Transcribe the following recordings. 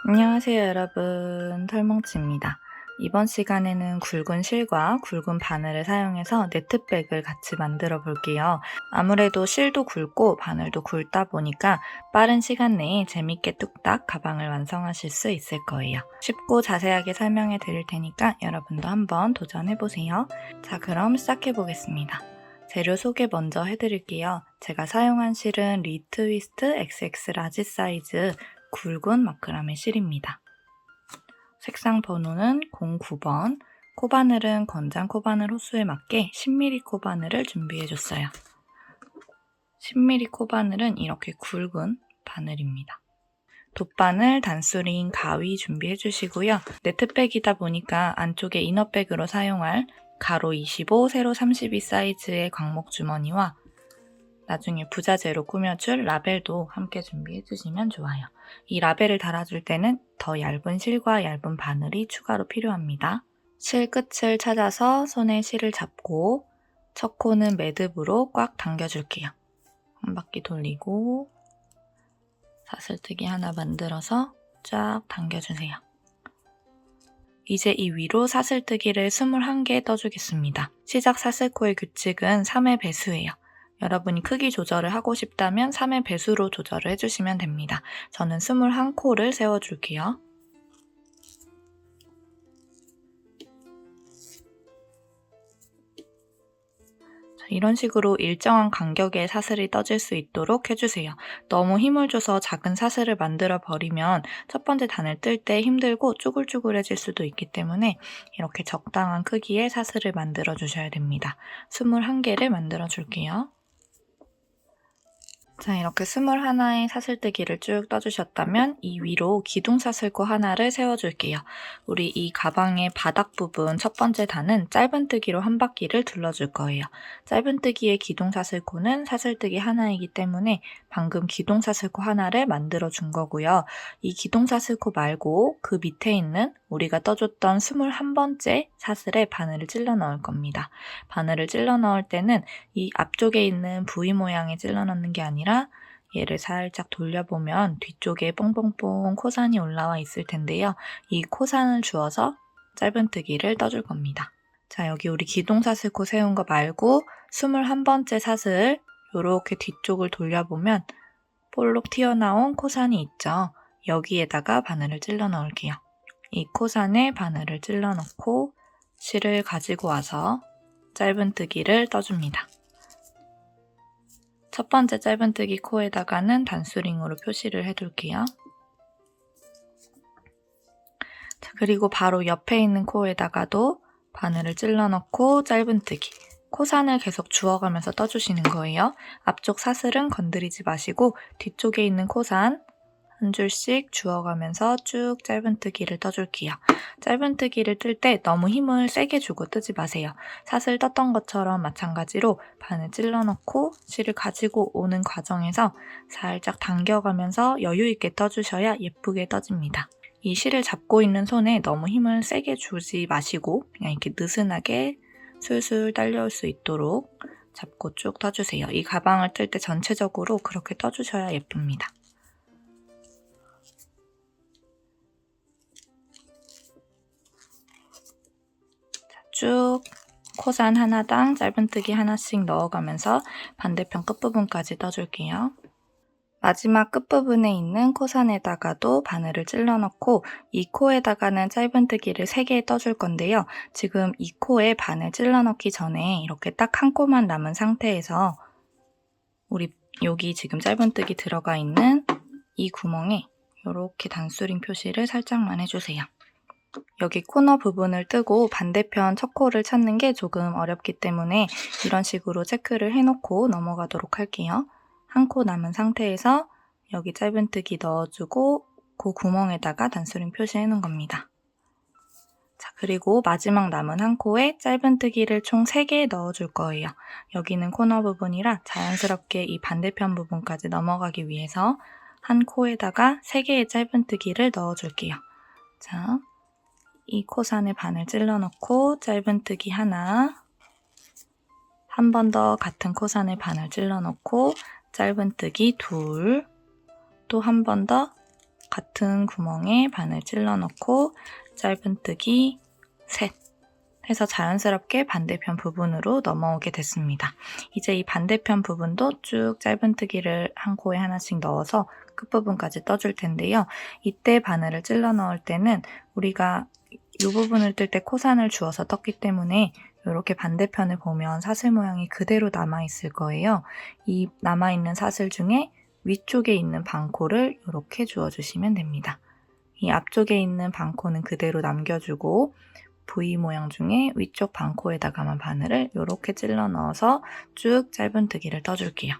안녕하세요 여러분, 털뭉치입니다. 이번 시간에는 굵은 실과 굵은 바늘을 사용해서 네트백을 같이 만들어 볼게요. 아무래도 실도 굵고 바늘도 굵다 보니까 빠른 시간 내에 재밌게 뚝딱 가방을 완성하실 수 있을 거예요. 쉽고 자세하게 설명해 드릴 테니까 여러분도 한번 도전해 보세요. 자, 그럼 시작해 보겠습니다. 재료 소개 먼저 해드릴게요. 제가 사용한 실은 리트위스트 XX 라지 사이즈 굵은 마크라메 실입니다. 색상 번호는 09번, 코바늘은 건장 코바늘 호수에 맞게 10mm 코바늘을 준비해줬어요. 10mm 코바늘은 이렇게 굵은 바늘입니다. 돗바늘, 단수링, 가위 준비해주시고요. 네트백이다 보니까 안쪽에 이너백으로 사용할 가로 25, 세로 32 사이즈의 광목 주머니와 나중에 부자재로 꾸며줄 라벨도 함께 준비해주시면 좋아요. 이 라벨을 달아줄 때는 더 얇은 실과 얇은 바늘이 추가로 필요합니다. 실 끝을 찾아서 손에 실을 잡고 첫 코는 매듭으로 꽉 당겨줄게요. 한 바퀴 돌리고 사슬뜨기 하나 만들어서 쫙 당겨주세요. 이제 이 위로 사슬뜨기를 21개 떠주겠습니다. 시작 사슬코의 규칙은 3의 배수예요. 여러분이 크기 조절을 하고 싶다면 3의 배수로 조절을 해주시면 됩니다. 저는 21코를 세워줄게요. 이런 식으로 일정한 간격의 사슬이 떠질 수 있도록 해주세요. 너무 힘을 줘서 작은 사슬을 만들어 버리면 첫 번째 단을 뜰 때 힘들고 쭈글쭈글해질 수도 있기 때문에 이렇게 적당한 크기의 사슬을 만들어 주셔야 됩니다. 21개를 만들어 줄게요. 자, 이렇게 21의 사슬뜨기를 쭉 떠주셨다면 이 위로 기둥사슬코 하나를 세워줄게요. 우리 이 가방의 바닥 부분 첫 번째 단은 짧은뜨기로 한 바퀴를 둘러줄 거예요. 짧은뜨기의 기둥사슬코는 사슬뜨기 하나이기 때문에 방금 기둥사슬코 하나를 만들어 준 거고요. 이 기둥사슬코 말고 그 밑에 있는 우리가 떠줬던 21번째 사슬에 바늘을 찔러 넣을 겁니다. 바늘을 찔러 넣을 때는 이 앞쪽에 있는 V 모양에 찔러 넣는 게 아니라 얘를 살짝 돌려보면 뒤쪽에 뽕뽕뽕 코산이 올라와 있을 텐데요. 이 코산을 주어서 짧은뜨기를 떠줄 겁니다. 자, 여기 우리 기둥사슬코 세운 거 말고 21번째 사슬 이렇게 뒤쪽을 돌려보면 볼록 튀어나온 코산이 있죠. 여기에다가 바늘을 찔러 넣을게요. 이 코산에 바늘을 찔러 넣고 실을 가지고 와서 짧은뜨기를 떠줍니다. 첫 번째 짧은뜨기 코에다가는 단수링으로 표시를 해둘게요. 자, 그리고 바로 옆에 있는 코에다가도 바늘을 찔러 넣고 짧은뜨기. 코산을 계속 주워가면서 떠주시는 거예요. 앞쪽 사슬은 건드리지 마시고 뒤쪽에 있는 코산 한 줄씩 주워가면서 쭉 짧은뜨기를 떠줄게요. 짧은뜨기를 뜰 때 너무 힘을 세게 주고 뜨지 마세요. 사슬 떴던 것처럼 마찬가지로 바늘 찔러 넣고 실을 가지고 오는 과정에서 살짝 당겨가면서 여유있게 떠주셔야 예쁘게 떠집니다. 이 실을 잡고 있는 손에 너무 힘을 세게 주지 마시고 그냥 이렇게 느슨하게 술술 딸려올 수 있도록 잡고 쭉 떠주세요. 이 가방을 뜰 때 전체적으로 그렇게 떠주셔야 예쁩니다. 쭉 코산 하나당 짧은뜨기 하나씩 넣어가면서 반대편 끝부분까지 떠줄게요. 마지막 끝부분에 있는 코산에다가도 바늘을 찔러 넣고 이 코에다가는 짧은뜨기를 3개 떠줄 건데요. 지금 이 코에 바늘 찔러 넣기 전에 이렇게 딱 한 코만 남은 상태에서 우리 여기 지금 짧은뜨기 들어가 있는 이 구멍에 이렇게 단수링 표시를 살짝만 해주세요. 여기 코너 부분을 뜨고 반대편 첫 코를 찾는 게 조금 어렵기 때문에 이런 식으로 체크를 해놓고 넘어가도록 할게요. 한 코 남은 상태에서 여기 짧은뜨기 넣어주고 그 구멍에다가 단수링 표시해 놓은 겁니다. 자, 그리고 마지막 남은 한 코에 짧은뜨기를 총 3개 넣어줄 거예요. 여기는 코너 부분이라 자연스럽게 이 반대편 부분까지 넘어가기 위해서 한 코에다가 3개의 짧은뜨기를 넣어줄게요. 자, 이 코산에 바늘 찔러 넣고 짧은뜨기 하나, 한 번 더 같은 코산에 바늘 찔러 넣고 짧은뜨기 둘, 또 한 번 더 같은 구멍에 바늘 찔러 넣고 짧은뜨기 셋 해서 자연스럽게 반대편 부분으로 넘어오게 됐습니다. 이제 이 반대편 부분도 쭉 짧은뜨기를 한 코에 하나씩 넣어서 끝부분까지 떠줄 텐데요. 이때 바늘을 찔러 넣을 때는 우리가 이 부분을 뜰 때 코산을 주어서 떴기 때문에 이렇게 반대편을 보면 사슬 모양이 그대로 남아있을 거예요. 이 남아있는 사슬 중에 위쪽에 있는 반코를 이렇게 주어주시면 됩니다. 이 앞쪽에 있는 반코는 그대로 남겨주고 V 모양 중에 위쪽 반코에다가만 바늘을 이렇게 찔러 넣어서 쭉 짧은뜨기를 떠줄게요.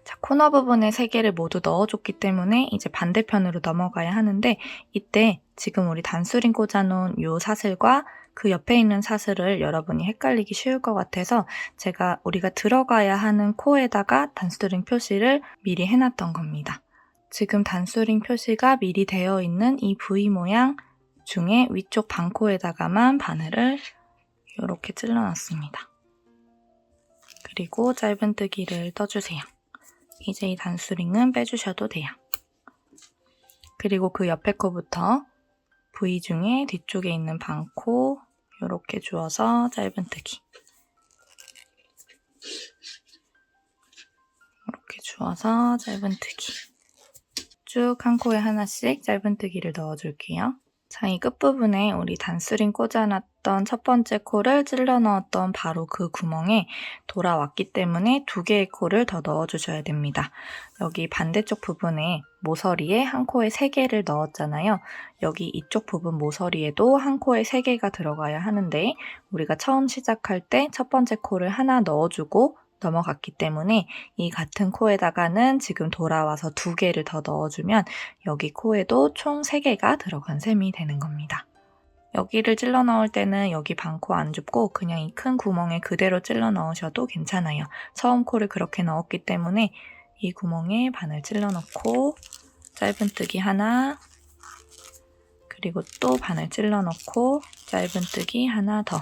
자, 코너 부분에 3개를 모두 넣어줬기 때문에 이제 반대편으로 넘어가야 하는데 이때 지금 우리 단수링 꽂아놓은 이 사슬과 그 옆에 있는 사슬을 여러분이 헷갈리기 쉬울 것 같아서 제가 우리가 들어가야 하는 코에다가 단수링 표시를 미리 해놨던 겁니다. 지금 단수링 표시가 미리 되어 있는 이 V 모양 중에 위쪽 반코에다가만 바늘을 이렇게 찔러놨습니다. 그리고 짧은뜨기를 떠주세요. 이제 이 단수링은 빼주셔도 돼요. 그리고 그 옆에 코부터 V 중에 뒤쪽에 있는 반코 이렇게 주어서 짧은뜨기 이렇게 주어서 짧은뜨기 쭉 한 코에 하나씩 짧은뜨기를 넣어줄게요. 자, 이 끝부분에 우리 단수링 꽂아놨던 첫 번째 코를 찔러 넣었던 바로 그 구멍에 돌아왔기 때문에 2개의 코를 더 넣어주셔야 됩니다. 여기 반대쪽 부분에 모서리에 한 코에 3개를 넣었잖아요. 여기 이쪽 부분 모서리에도 한 코에 3개가 들어가야 하는데 우리가 처음 시작할 때 첫 번째 코를 하나 넣어주고 넘어갔기 때문에 이 같은 코에다가는 지금 돌아와서 2개를 더 넣어주면 여기 코에도 총 3개가 들어간 셈이 되는 겁니다. 여기를 찔러 넣을 때는 여기 반코 안 줍고 그냥 이 큰 구멍에 그대로 찔러 넣으셔도 괜찮아요. 처음 코를 그렇게 넣었기 때문에 이 구멍에 바늘 찔러 넣고 짧은뜨기 하나 그리고 또 바늘 찔러 넣고 짧은뜨기 하나 더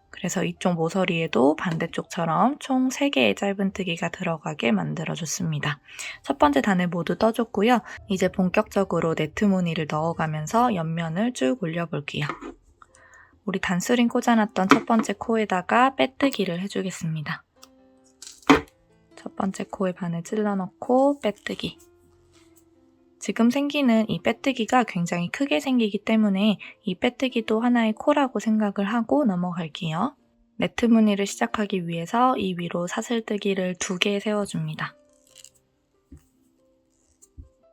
그래서 이쪽 모서리에도 반대쪽처럼 총 3개의 짧은뜨기가 들어가게 만들어줬습니다. 첫 번째 단을 모두 떠줬고요. 이제 본격적으로 네트 무늬를 넣어가면서 옆면을 쭉 올려볼게요. 우리 단수링 꽂아놨던 첫 번째 코에다가 빼뜨기를 해주겠습니다. 첫 번째 코에 바늘 찔러 넣고 빼뜨기. 지금 생기는 이 빼뜨기가 굉장히 크게 생기기 때문에 이 빼뜨기도 하나의 코라고 생각을 하고 넘어갈게요. 네트 무늬를 시작하기 위해서 이 위로 사슬뜨기를 2개 세워줍니다.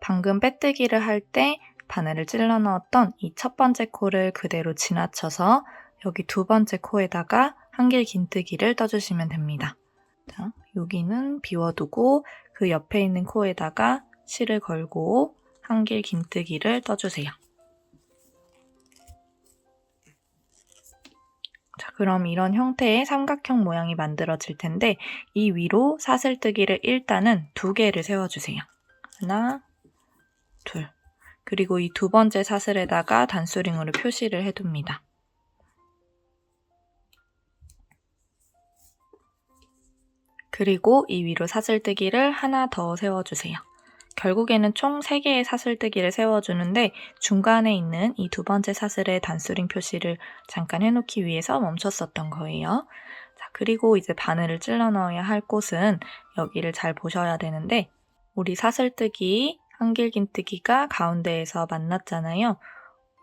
방금 빼뜨기를 할 때 바늘을 찔러 넣었던 이 첫 번째 코를 그대로 지나쳐서 여기 2번째 코에다가 한길 긴뜨기를 떠주시면 됩니다. 자, 여기는 비워두고 그 옆에 있는 코에다가 실을 걸고 한길 긴뜨기를 떠주세요. 자, 그럼 이런 형태의 삼각형 모양이 만들어질 텐데 이 위로 사슬뜨기를 일단은 2개를 세워주세요. 하나, 둘. 그리고 이 2번째 사슬에다가 단수링으로 표시를 해둡니다. 그리고 이 위로 사슬뜨기를 하나 더 세워주세요. 결국에는 총 3개의 사슬뜨기를 세워주는데 중간에 있는 이 2번째 사슬의 단수링 표시를 잠깐 해놓기 위해서 멈췄었던 거예요. 자, 그리고 이제 바늘을 찔러 넣어야 할 곳은 여기를 잘 보셔야 되는데 우리 사슬뜨기, 한길긴뜨기가 가운데에서 만났잖아요.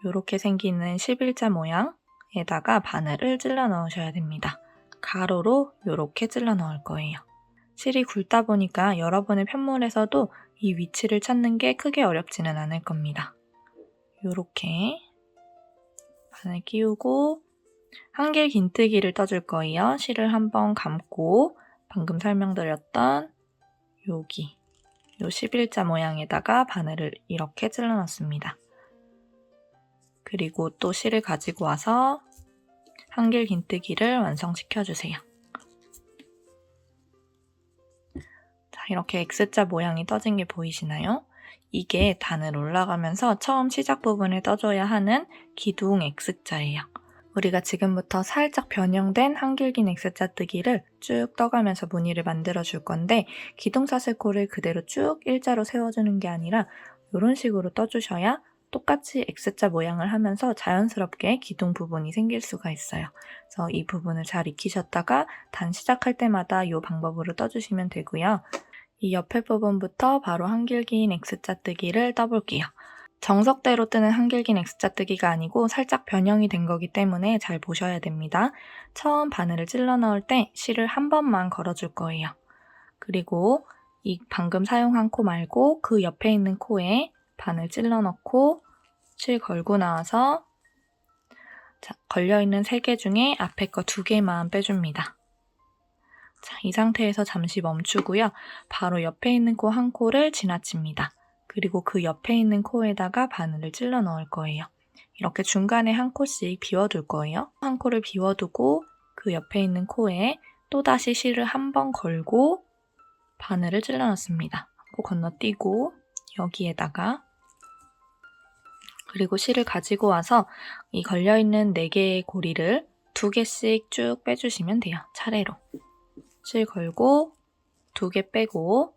이렇게 생기는 11자 모양에다가 바늘을 찔러 넣으셔야 됩니다. 가로로 이렇게 찔러 넣을 거예요. 실이 굵다 보니까 여러분의 편물에서도 이 위치를 찾는 게 크게 어렵지는 않을 겁니다. 이렇게 바늘 끼우고 한길 긴뜨기를 떠줄 거예요. 실을 한번 감고 방금 설명드렸던 여기 요 11자 모양에다가 바늘을 이렇게 찔러 넣습니다. 그리고 또 실을 가지고 와서 한길 긴뜨기를 완성시켜주세요. 이렇게 X자 모양이 떠진 게 보이시나요? 이게 단을 올라가면서 처음 시작 부분에 떠줘야 하는 기둥 X자예요. 우리가 지금부터 살짝 변형된 한길긴 X자뜨기를 쭉 떠가면서 무늬를 만들어 줄 건데 기둥사슬코를 그대로 쭉 일자로 세워주는 게 아니라 이런 식으로 떠주셔야 똑같이 X자 모양을 하면서 자연스럽게 기둥 부분이 생길 수가 있어요. 그래서 이 부분을 잘 익히셨다가 단 시작할 때마다 이 방법으로 떠주시면 되고요. 이 옆에 부분부터 바로 한길긴 X자뜨기를 떠볼게요. 정석대로 뜨는 한길긴 X자뜨기가 아니고 살짝 변형이 된 거기 때문에 잘 보셔야 됩니다. 처음 바늘을 찔러 넣을 때 실을 한 번만 걸어줄 거예요. 그리고 이 방금 사용한 코 말고 그 옆에 있는 코에 바늘 찔러 넣고 실 걸고 나와서 걸려있는 3개 중에 앞에 거 2개만 빼줍니다. 자, 이 상태에서 잠시 멈추고요. 바로 옆에 있는 코 한 코를 지나칩니다. 그리고 그 옆에 있는 코에다가 바늘을 찔러 넣을 거예요. 이렇게 중간에 한 코씩 비워둘 거예요. 한 코를 비워두고 그 옆에 있는 코에 또다시 실을 한 번 걸고 바늘을 찔러 넣습니다. 코 건너뛰고 여기에다가 그리고 실을 가지고 와서 이 걸려있는 4개의 고리를 2개씩 쭉 빼주시면 돼요. 차례로. 실 걸고 2개 빼고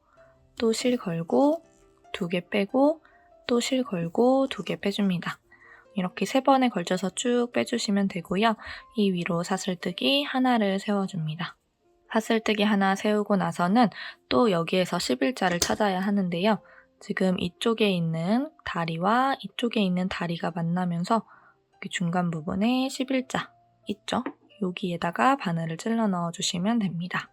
또 실 걸고 2개 빼고 또 실 걸고 2개 빼줍니다. 이렇게 3번에 걸쳐서 쭉 빼주시면 되고요. 이 위로 사슬뜨기 하나를 세워줍니다. 사슬뜨기 하나 세우고 나서는 또 여기에서 11자를 찾아야 하는데요. 지금 이쪽에 있는 다리와 이쪽에 있는 다리가 만나면서 여기 중간 부분에 11자 있죠? 여기에다가 바늘을 찔러 넣어주시면 됩니다.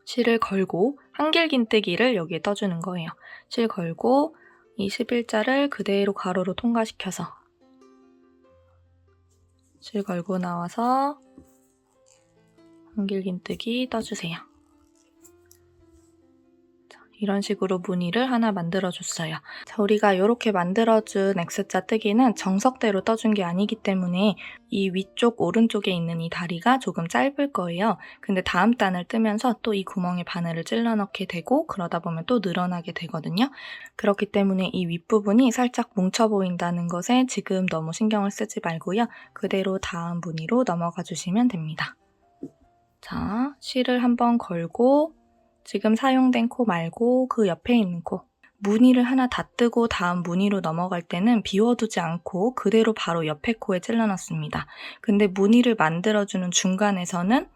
실을 걸고 한길긴뜨기를 여기에 떠주는 거예요. 실 걸고 이 11자를 그대로 가로로 통과시켜서 실 걸고 나와서 한길긴뜨기 떠주세요. 이런 식으로 무늬를 하나 만들어줬어요. 자, 우리가 이렇게 만들어준 X자 뜨기는 정석대로 떠준 게 아니기 때문에 이 위쪽 오른쪽에 있는 이 다리가 조금 짧을 거예요. 근데 다음 단을 뜨면서 또 이 구멍에 바늘을 찔러 넣게 되고 그러다 보면 또 늘어나게 되거든요. 그렇기 때문에 이 윗부분이 살짝 뭉쳐 보인다는 것에 지금 너무 신경을 쓰지 말고요. 그대로 다음 무늬로 넘어가 주시면 됩니다. 자, 실을 한번 걸고 지금 사용된 코 말고 그 옆에 있는 코 무늬를 하나 다 뜨고 다음 무늬로 넘어갈 때는 비워두지 않고 그대로 바로 옆에 코에 찔러넣습니다. 근데 무늬를 만들어주는 중간에서는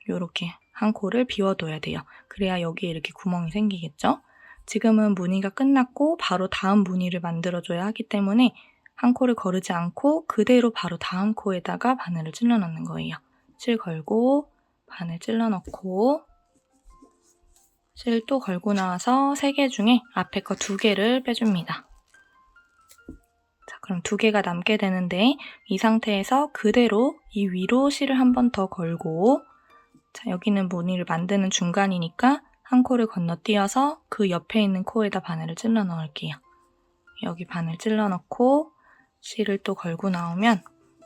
이렇게 한 코를 비워둬야 돼요. 그래야 여기에 이렇게 구멍이 생기겠죠? 지금은 무늬가 끝났고 바로 다음 무늬를 만들어줘야 하기 때문에 한 코를 거르지 않고 그대로 바로 다음 코에다가 바늘을 찔러넣는 거예요. 실 걸고 바늘 찔러넣고 실 또 걸고 나와서 3개 중에 앞에 거 2개를 빼줍니다. 자, 그럼 2개가 남게 되는데 이 상태에서 그대로 이 위로 실을 한 번 더 걸고 자, 여기는 무늬를 만드는 중간이니까 한 코를 건너뛰어서 그 옆에 있는 코에다 바늘을 찔러 넣을게요. 여기 바늘 찔러 넣고 실을 또 걸고 나오면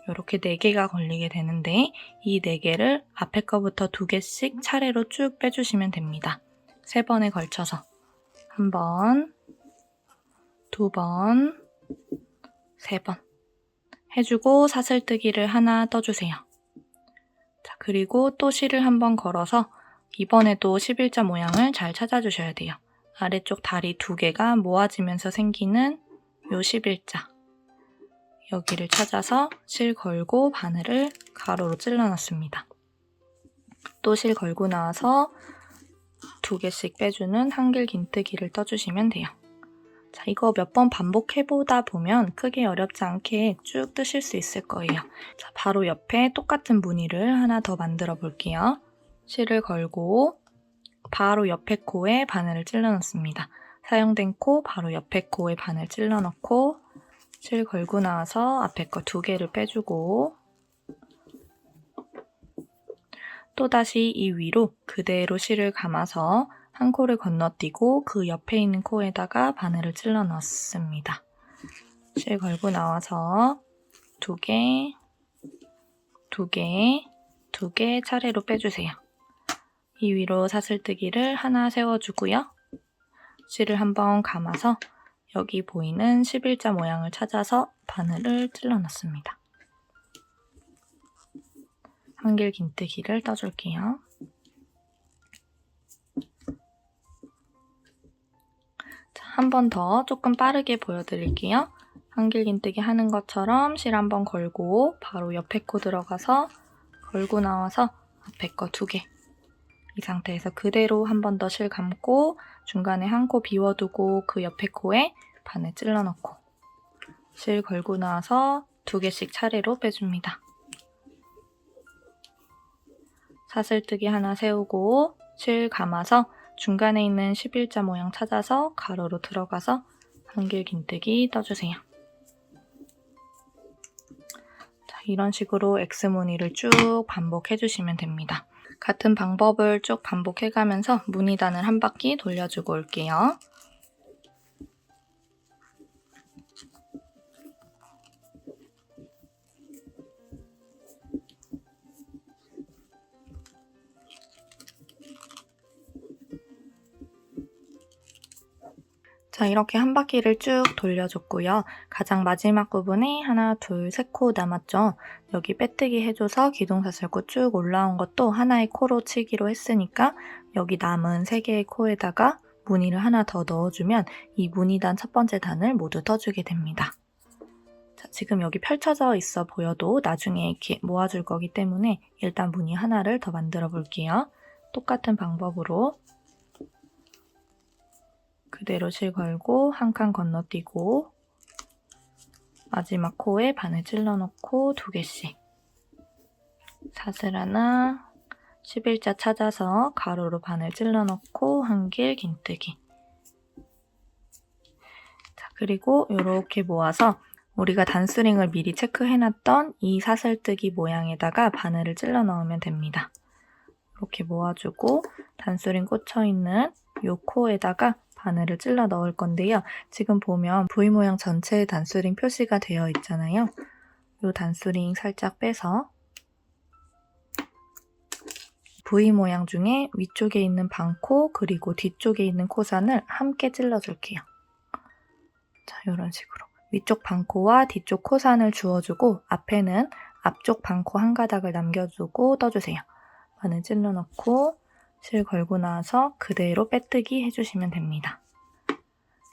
이렇게 4개가 걸리게 되는데 이 4개를 앞에 거부터 2개씩 차례로 쭉 빼주시면 됩니다. 3번에 걸쳐서 1번, 2번, 3번 해주고 사슬뜨기를 하나 떠주세요. 자, 그리고 또 실을 한번 걸어서 이번에도 11자 모양을 잘 찾아주셔야 돼요. 아래쪽 다리 2개가 모아지면서 생기는 요 11자 여기를 찾아서 실 걸고 바늘을 가로로 찔러 넣습니다. 또 실 걸고 나와서 2개씩 빼주는 한길긴뜨기를 떠주시면 돼요. 자, 이거 몇 번 반복해보다 보면 크게 어렵지 않게 쭉 뜨실 수 있을 거예요. 자, 바로 옆에 똑같은 무늬를 하나 더 만들어 볼게요. 실을 걸고 바로 옆에 코에 바늘을 찔러 넣습니다. 사용된 코 바로 옆에 코에 바늘 찔러 넣고 실 걸고 나와서 앞에 거 2개를 빼주고 또다시 이 위로 그대로 실을 감아서 한 코를 건너뛰고 그 옆에 있는 코에다가 바늘을 찔러 넣습니다. 실 걸고 나와서 2개, 2개, 2개 차례로 빼주세요. 이 위로 사슬뜨기를 하나 세워주고요. 실을 한번 감아서 여기 보이는 11자 모양을 찾아서 바늘을 찔러 넣습니다. 한길 긴뜨기를 떠줄게요. 한 번 더 조금 빠르게 보여드릴게요. 한길 긴뜨기 하는 것처럼 실 한 번 걸고 바로 옆에 코 들어가서 걸고 나와서 앞에 거 2개. 이 상태에서 그대로 한 번 더 실 감고 중간에 한 코 비워두고 그 옆에 코에 바늘 찔러 넣고 실 걸고 나와서 2개씩 차례로 빼줍니다. 사슬뜨기 하나 세우고 실 감아서 중간에 있는 11자 모양 찾아서 가로로 들어가서 한길 긴뜨기 떠주세요. 자, 이런 식으로 X무늬를 쭉 반복해주시면 됩니다. 같은 방법을 쭉 반복해가면서 무늬단을 한 바퀴 돌려주고 올게요. 자, 이렇게 한 바퀴를 쭉 돌려줬고요. 가장 마지막 부분에 하나, 둘, 3코 남았죠? 여기 빼뜨기 해줘서 기둥사슬코 쭉 올라온 것도 하나의 코로 치기로 했으니까 여기 남은 3개의 코에다가 무늬를 하나 더 넣어주면 이 무늬단 첫 번째 단을 모두 떠주게 됩니다. 자, 지금 여기 펼쳐져 있어 보여도 나중에 이렇게 모아줄 거기 때문에 일단 무늬 하나를 더 만들어 볼게요. 똑같은 방법으로 그대로 실 걸고 한 칸 건너뛰고 마지막 코에 바늘 찔러 넣고 2개씩 사슬 하나 11자 찾아서 가로로 바늘 찔러 넣고 한길 긴뜨기. 자, 그리고 이렇게 모아서 우리가 단수링을 미리 체크해놨던 이 사슬뜨기 모양에다가 바늘을 찔러 넣으면 됩니다. 이렇게 모아주고 단수링 꽂혀있는 이 코에다가 바늘을 찔러 넣을 건데요. 지금 보면 V 모양 전체에 단수링 표시가 되어 있잖아요. 이 단수링 살짝 빼서 V 모양 중에 위쪽에 있는 반코 그리고 뒤쪽에 있는 코선을 함께 찔러줄게요. 자, 이런 식으로 위쪽 반코와 뒤쪽 코선을 주워주고 앞에는 앞쪽 반코 한 가닥을 남겨두고 떠주세요. 바늘 찔러 넣고 실 걸고 나서 그대로 빼뜨기 해주시면 됩니다.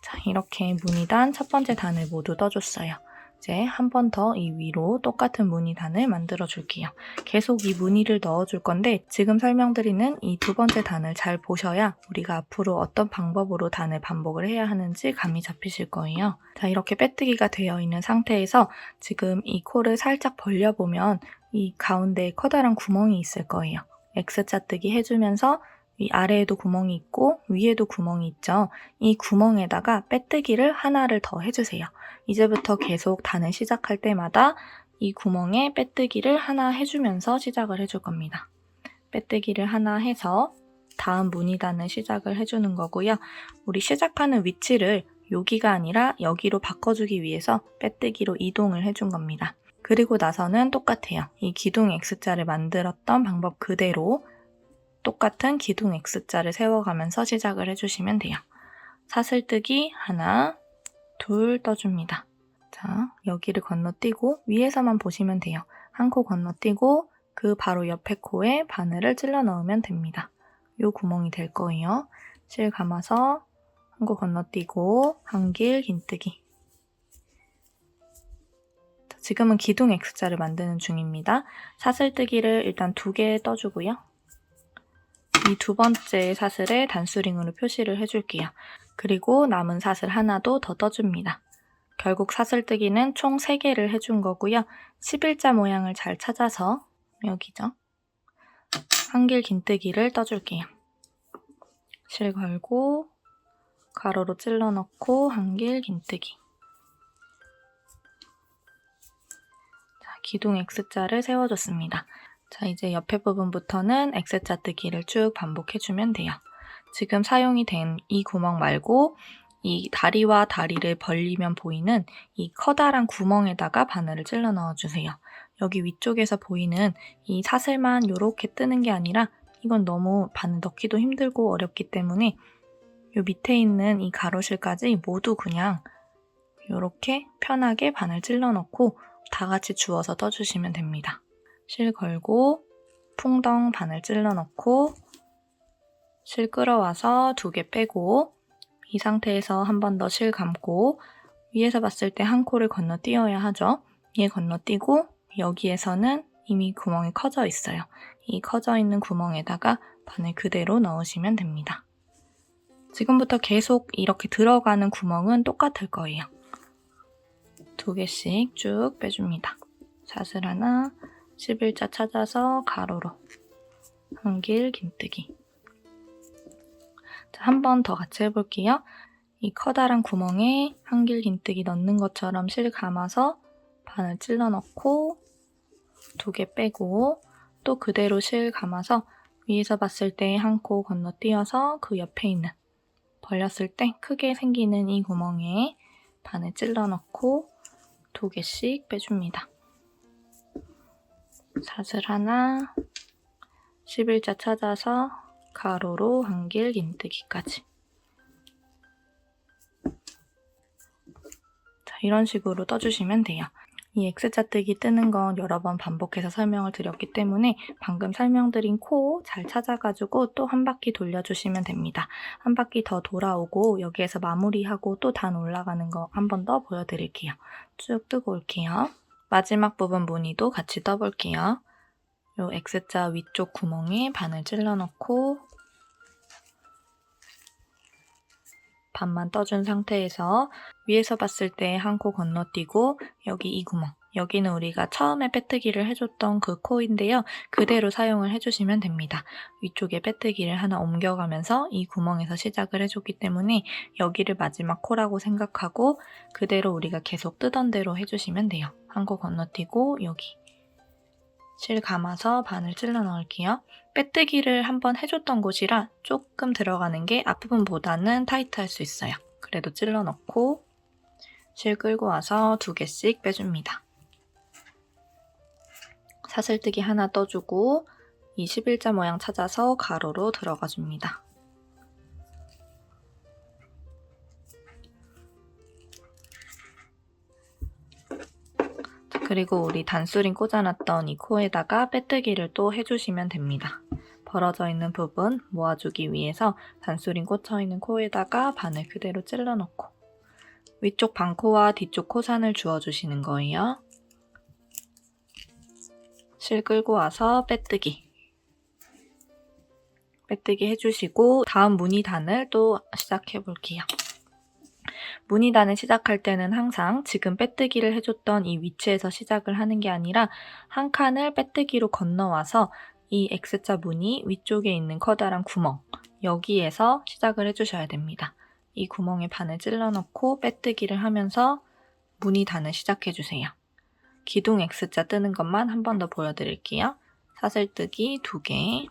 자, 이렇게 무늬단 첫 번째 단을 모두 떠줬어요. 이제 한 번 더 이 위로 똑같은 무늬단을 만들어 줄게요. 계속 이 무늬를 넣어줄 건데 지금 설명드리는 이 2번째 단을 잘 보셔야 우리가 앞으로 어떤 방법으로 단을 반복을 해야 하는지 감이 잡히실 거예요. 자, 이렇게 빼뜨기가 되어 있는 상태에서 지금 이 코를 살짝 벌려보면 이 가운데에 커다란 구멍이 있을 거예요. X자 뜨기 해주면서 위 아래에도 구멍이 있고 위에도 구멍이 있죠. 이 구멍에다가 빼뜨기를 하나를 더 해주세요. 이제부터 계속 단을 시작할 때마다 이 구멍에 빼뜨기를 하나 해주면서 시작을 해줄 겁니다. 빼뜨기를 하나 해서 다음 무늬단을 시작을 해주는 거고요. 우리 시작하는 위치를 여기가 아니라 여기로 바꿔주기 위해서 빼뜨기로 이동을 해준 겁니다. 그리고 나서는 똑같아요. 이 기둥 X자를 만들었던 방법 그대로 똑같은 기둥 X자를 세워가면서 시작을 해주시면 돼요. 사슬뜨기 하나, 둘 떠줍니다. 자, 여기를 건너뛰고 위에서만 보시면 돼요. 한 코 건너뛰고 그 바로 옆에 코에 바늘을 찔러 넣으면 됩니다. 요 구멍이 될 거예요. 실 감아서 한 코 건너뛰고 한길 긴뜨기. 지금은 기둥 X자를 만드는 중입니다. 사슬뜨기를 일단 2개 떠주고요. 이 2번째 사슬에 단수링으로 표시를 해줄게요. 그리고 남은 사슬 하나도 더 떠줍니다. 결국 사슬뜨기는 총 3개를 해준 거고요. 11자 모양을 잘 찾아서 여기죠. 한길 긴뜨기를 떠줄게요. 실 걸고 가로로 찔러 넣고 한길 긴뜨기. 자, 기둥 X자를 세워줬습니다. 자, 이제 옆에 부분부터는 X자 뜨기를 쭉 반복해주면 돼요. 지금 사용이 된 이 구멍 말고 이 다리와 다리를 벌리면 보이는 이 커다란 구멍에다가 바늘을 찔러 넣어주세요. 여기 위쪽에서 보이는 이 사슬만 이렇게 뜨는 게 아니라 이건 너무 바늘 넣기도 힘들고 어렵기 때문에 이 밑에 있는 이 가로실까지 모두 그냥 이렇게 편하게 바늘 찔러 넣고 다 같이 주워서 떠주시면 됩니다. 실 걸고 풍덩 바늘 찔러 넣고 실 끌어와서 2개 빼고 이 상태에서 한 번 더 실 감고 위에서 봤을 때 한 코를 건너뛰어야 하죠. 얘 건너뛰고 여기에서는 이미 구멍이 커져 있어요. 이 커져 있는 구멍에다가 바늘 그대로 넣으시면 됩니다. 지금부터 계속 이렇게 들어가는 구멍은 똑같을 거예요. 2개씩 쭉 빼줍니다. 사슬 하나, 11자 찾아서 가로로 한길 긴뜨기. 한 번 더 같이 해볼게요. 이 커다란 구멍에 한길 긴뜨기 넣는 것처럼 실 감아서 바늘 찔러 넣고 2개 빼고 또 그대로 실 감아서 위에서 봤을 때 한 코 건너뛰어서 그 옆에 있는 벌렸을 때 크게 생기는 이 구멍에 바늘 찔러 넣고 2개씩 빼줍니다. 사슬 하나, 11자 찾아서 가로로 한길 긴뜨기까지. 자, 이런 식으로 떠주시면 돼요. 이 X자뜨기 뜨는 건 여러 번 반복해서 설명을 드렸기 때문에 방금 설명드린 코 잘 찾아가지고 또 한 바퀴 돌려주시면 됩니다. 한 바퀴 더 돌아오고 여기에서 마무리하고 또 단 올라가는 거 한 번 더 보여드릴게요. 쭉 뜨고 올게요. 마지막 부분 무늬도 같이 떠볼게요. 요 X자 위쪽 구멍에 바늘 찔러 넣고 반만 떠준 상태에서 위에서 봤을 때 한 코 건너뛰고 여기 이 구멍, 여기는 우리가 처음에 빼뜨기를 해줬던 그 코인데요. 그대로 사용을 해주시면 됩니다. 위쪽에 빼뜨기를 하나 옮겨가면서 이 구멍에서 시작을 해줬기 때문에 여기를 마지막 코라고 생각하고 그대로 우리가 계속 뜨던 대로 해주시면 돼요. 한 코 건너뛰고 여기 실 감아서 바늘 찔러 넣을게요. 빼뜨기를 한번 해줬던 곳이라 조금 들어가는 게 앞부분보다는 타이트할 수 있어요. 그래도 찔러 넣고 실 끌고 와서 2개씩 빼줍니다. 사슬뜨기 하나 떠주고 이 11자 모양 찾아서 가로로 들어가 줍니다. 그리고 우리 단수링 꽂아놨던 이 코에다가 빼뜨기를 또 해주시면 됩니다. 벌어져 있는 부분 모아주기 위해서 단수링 꽂혀있는 코에다가 바늘 그대로 찔러 넣고 위쪽 반코와 뒤쪽 코산을 주워주시는 거예요. 실 끌고 와서 빼뜨기. 빼뜨기 해주시고 다음 무늬단을 또 시작해볼게요. 무늬단을 시작할 때는 항상 지금 빼뜨기를 해줬던 이 위치에서 시작을 하는 게 아니라 한 칸을 빼뜨기로 건너와서 이 X자 무늬 위쪽에 있는 커다란 구멍 여기에서 시작을 해주셔야 됩니다. 이 구멍에 바늘 찔러 넣고 빼뜨기를 하면서 무늬단을 시작해주세요. 기둥 X자 뜨는 것만 한 번 더 보여드릴게요. 사슬뜨기 2개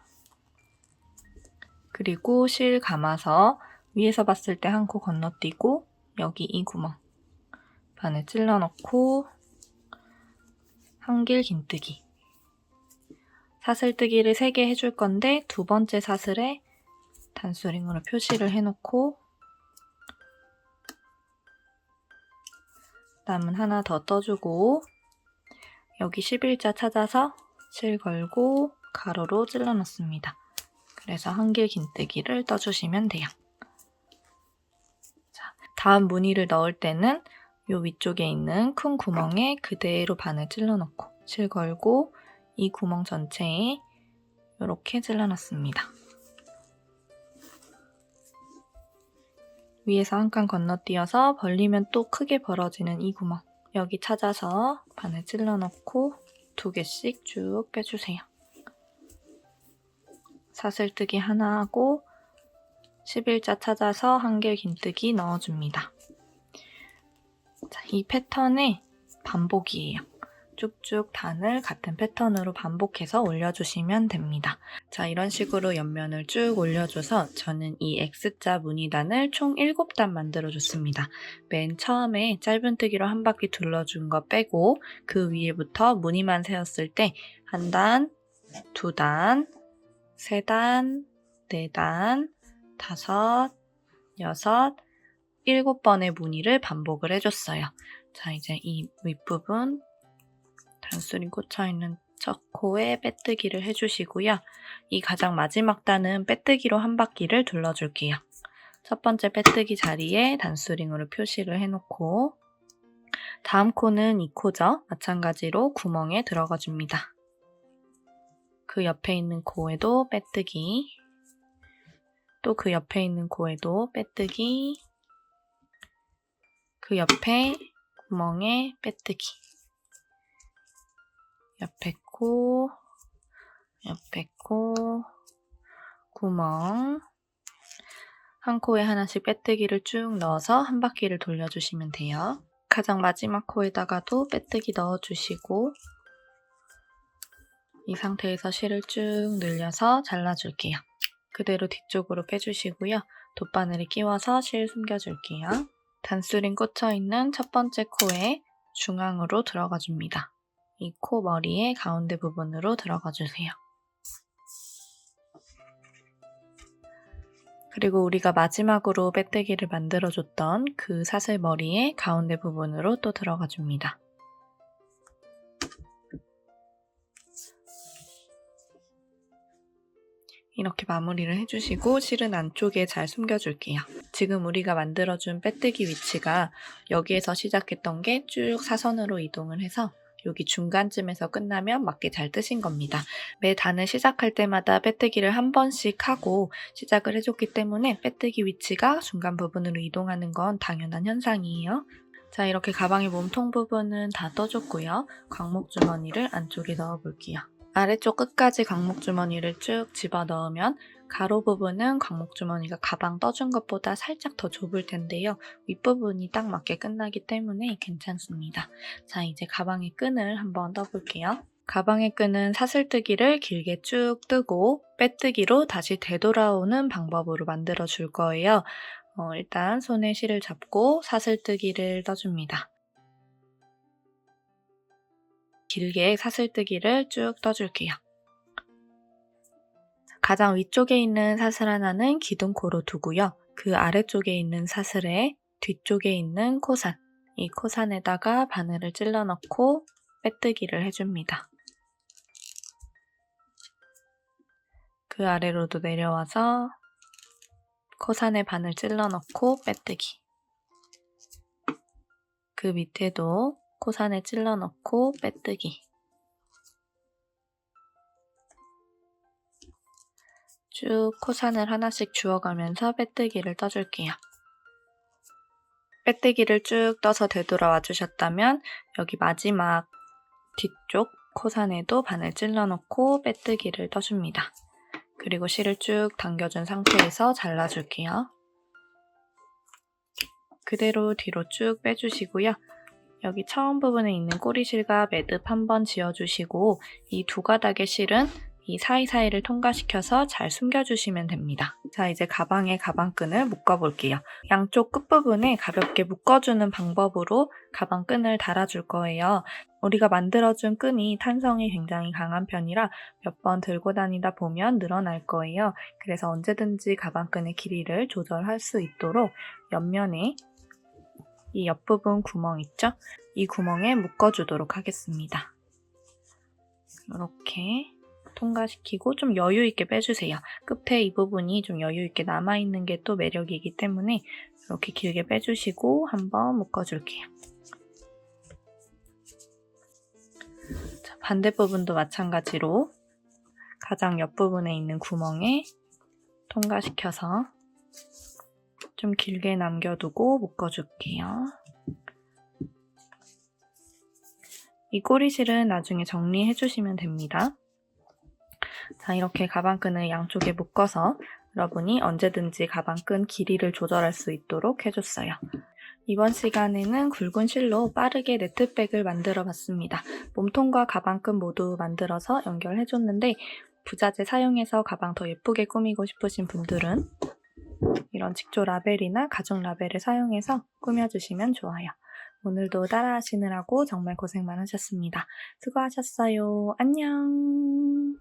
그리고 실 감아서 위에서 봤을 때 한 코 건너뛰고 여기 이 구멍 바늘 찔러 넣고 한길 긴뜨기 사슬뜨기를 3개 해줄 건데 2번째 사슬에 단수링으로 표시를 해놓고 남은 하나 더 떠주고 여기 11자 찾아서 실 걸고 가로로 찔러 넣습니다. 그래서 한길 긴뜨기를 떠주시면 돼요. 자, 다음 무늬를 넣을 때는 이 위쪽에 있는 큰 구멍에 그대로 바늘 찔러 넣고 실 걸고 이 구멍 전체에 이렇게 찔러 넣습니다. 위에서 한 칸 건너뛰어서 벌리면 또 크게 벌어지는 이 구멍 여기 찾아서 바늘 찔러 넣고 2개씩 쭉 빼주세요. 사슬뜨기 하나 하고 11자 찾아서 한길 긴뜨기 넣어줍니다. 자, 이 패턴의 반복이에요. 쭉쭉 단을 같은 패턴으로 반복해서 올려주시면 됩니다. 자, 이런 식으로 옆면을 쭉 올려줘서 저는 이 X자 무늬단을 총 7단 만들어줬습니다. 맨 처음에 짧은뜨기로 한 바퀴 둘러준 거 빼고 그 위에부터 무늬만 세웠을 때 1단, 2단, 3단, 4단, 5, 6, 7번의 무늬를 반복을 해줬어요. 자, 이제 이 윗부분 단수링 꽂혀있는 첫 코에 빼뜨기를 해주시고요. 이 가장 마지막 단은 빼뜨기로 한 바퀴를 둘러줄게요. 첫 번째 빼뜨기 자리에 단수링으로 표시를 해놓고 다음 코는 이 코죠. 마찬가지로 구멍에 들어가 줍니다. 그 옆에 있는 코에도 빼뜨기, 또 그 옆에 있는 코에도 빼뜨기, 그 옆에 구멍에 빼뜨기, 옆에 코, 옆에 코, 구멍, 한 코에 하나씩 빼뜨기를 쭉 넣어서 한 바퀴를 돌려주시면 돼요. 가장 마지막 코에다가도 빼뜨기 넣어주시고 이 상태에서 실을 쭉 늘려서 잘라줄게요. 그대로 뒤쪽으로 빼주시고요. 돗바늘에 끼워서 실 숨겨줄게요. 단수링 꽂혀있는 첫 번째 코에 중앙으로 들어가줍니다. 이 코 머리의 가운데 부분으로 들어가주세요. 그리고 우리가 마지막으로 빼뜨기를 만들어줬던 그 사슬머리의 가운데 부분으로 또 들어가줍니다. 이렇게 마무리를 해주시고 실은 안쪽에 잘 숨겨줄게요. 지금 우리가 만들어준 빼뜨기 위치가 여기에서 시작했던 게 쭉 사선으로 이동을 해서 여기 중간쯤에서 끝나면 맞게 잘 뜨신 겁니다. 매 단을 시작할 때마다 빼뜨기를 한 번씩 하고 시작을 해줬기 때문에 빼뜨기 위치가 중간 부분으로 이동하는 건 당연한 현상이에요. 자, 이렇게 가방의 몸통 부분은 다 떠줬고요. 광목 주머니를 안쪽에 넣어볼게요. 아래쪽 끝까지 광목 주머니를 쭉 집어넣으면 가로 부분은 광목 주머니가 가방 떠준 것보다 살짝 더 좁을 텐데요. 윗부분이 딱 맞게 끝나기 때문에 괜찮습니다. 자, 이제 가방의 끈을 한번 떠볼게요. 가방의 끈은 사슬뜨기를 길게 쭉 뜨고 빼뜨기로 다시 되돌아오는 방법으로 만들어 줄 거예요. 일단 손에 실을 잡고 사슬뜨기를 떠줍니다. 길게 사슬뜨기를 쭉 떠줄게요. 가장 위쪽에 있는 사슬 하나는 기둥코로 두고요. 그 아래쪽에 있는 사슬의 뒤쪽에 있는 코산, 이 코산에다가 바늘을 찔러 넣고 빼뜨기를 해줍니다. 그 아래로도 내려와서 코산에 바늘 찔러 넣고 빼뜨기. 그 밑에도 코산에 찔러 넣고 빼뜨기. 쭉 코산을 하나씩 주워가면서 빼뜨기를 떠줄게요. 빼뜨기를 쭉 떠서 되돌아와 주셨다면 여기 마지막 뒤쪽 코산에도 바늘 찔러 넣고 빼뜨기를 떠줍니다. 그리고 실을 쭉 당겨준 상태에서 잘라줄게요. 그대로 뒤로 쭉 빼주시고요. 여기 처음 부분에 있는 꼬리실과 매듭 한번 지어주시고 이 두 가닥의 실은 이 사이사이를 통과시켜서 잘 숨겨주시면 됩니다. 자, 이제 가방에 가방끈을 묶어볼게요. 양쪽 끝부분에 가볍게 묶어주는 방법으로 가방끈을 달아줄 거예요. 우리가 만들어준 끈이 탄성이 굉장히 강한 편이라 몇 번 들고 다니다 보면 늘어날 거예요. 그래서 언제든지 가방끈의 길이를 조절할 수 있도록 옆면에 이 옆부분 구멍 있죠? 이 구멍에 묶어주도록 하겠습니다. 이렇게 통과시키고 좀 여유 있게 빼주세요. 끝에 이 부분이 좀 여유 있게 남아있는 게 또 매력이기 때문에 이렇게 길게 빼주시고 한번 묶어줄게요. 자, 반대 부분도 마찬가지로 가장 옆부분에 있는 구멍에 통과시켜서 좀 길게 남겨두고 묶어줄게요. 이 꼬리실은 나중에 정리해주시면 됩니다. 자, 이렇게 가방끈을 양쪽에 묶어서 여러분이 언제든지 가방끈 길이를 조절할 수 있도록 해줬어요. 이번 시간에는 굵은 실로 빠르게 네트백을 만들어 봤습니다. 몸통과 가방끈 모두 만들어서 연결해줬는데 부자재 사용해서 가방 더 예쁘게 꾸미고 싶으신 분들은 이런 직조 라벨이나 가죽 라벨을 사용해서 꾸며주시면 좋아요. 오늘도 따라하시느라고 정말 고생 많으셨습니다. 수고하셨어요. 안녕.